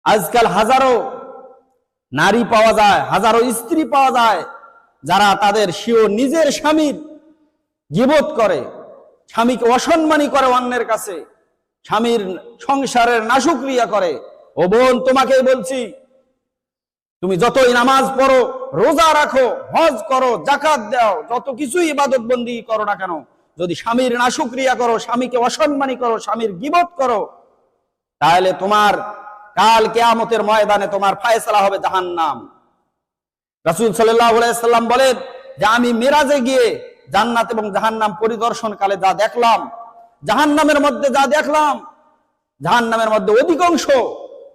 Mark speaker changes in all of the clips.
Speaker 1: আজকাল হাজারো নারী পাওয়া যায়, হাজারো স্ত্রী পাওয়া যায় যারা তাদের নিজের স্বামীর গীবত করে, স্বামীকে অসম্মানী করে অন্যের কাছে, স্বামীর সংসারের নাশুকরিয়া করে। ও বোন, তোমাকেই বলছি, তুমি যতই নামাজ পড়ো, রোজা রাখো, হজ করো, যাকাত দাও, যত কিছুই ইবাদত বন্দি করো না কেন, যদি স্বামীর নাশুকরিয়া করো, স্বামীকে অসম্মানী করো, স্বামীর গীবত করো, তাহলে তোমার কাল কিয়ামতের ময়দানে তোমার ফয়সালা হবে জাহান্নাম। রাসূল সাল্লাল্লাহু আলাইহি সাল্লাম বলেন যে আমি মিরাজে গিয়ে জান্নাত এবং জাহান্নাম পরিদর্শন কালে যা দেখলাম, জাহান্নামের মধ্যে যা দেখলাম, জাহান্নামের মধ্যে অধিকাংশ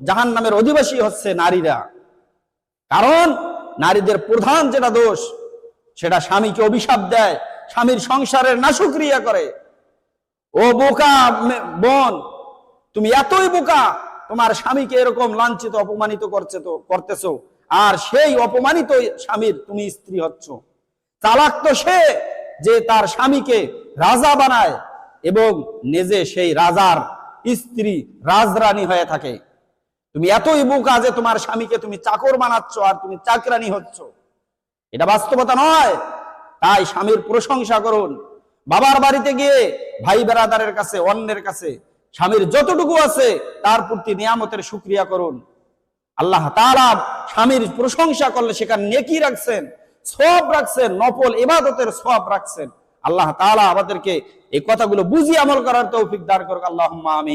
Speaker 1: জাহান্নামের অধিবাসী হচ্ছে নারীরা। কারণ নারীদের প্রধান যেটা দোষ, সেটা স্বামীকে অভিশাপ দেয়, স্বামীর সংসারের নাশুকরিয়া করে। ও বোকা বোন, তুমি এতই বোকা, তোমার স্বামীকে এরকম লাঞ্ছিত অপমানিত করতেছো, আর সেই অপমানিত স্বামীর তুমি স্ত্রী হচ্ছ। চালাক তো সে যে তার স্বামীকে রাজা বানায় এবং নিজে সেই রাজার স্ত্রী রাজরানী হয়ে থাকে। তুমি এতই বোকা যে তোমার স্বামীকে তুমি চাকর বানাচ্ছ আর তুমি চাকরানী হচ্ছ। এটা বাস্তবতা নয়। তাই স্বামীর প্রশংসা করুন। বাবার বাড়িতে গিয়ে ভাই বেরাদারের কাছে, অন্যের কাছে স্বামীর যতটুকু আছে তার প্রতি নিয়ামতের শুকরিয়া করুন। আল্লাহ তাআলা স্বামীর প্রশংসা করলে সেখানে নেকি রাখছেন, সওয়াব রাখছেন, নফল ইবাদতের সওয়াব রাখছেন। আল্লাহ তাআলা আমাদেরকে এই কথাগুলো বুঝিয়ে আমল করার তৌফিক দান করুক। আল্লাহুম্মা আমিন।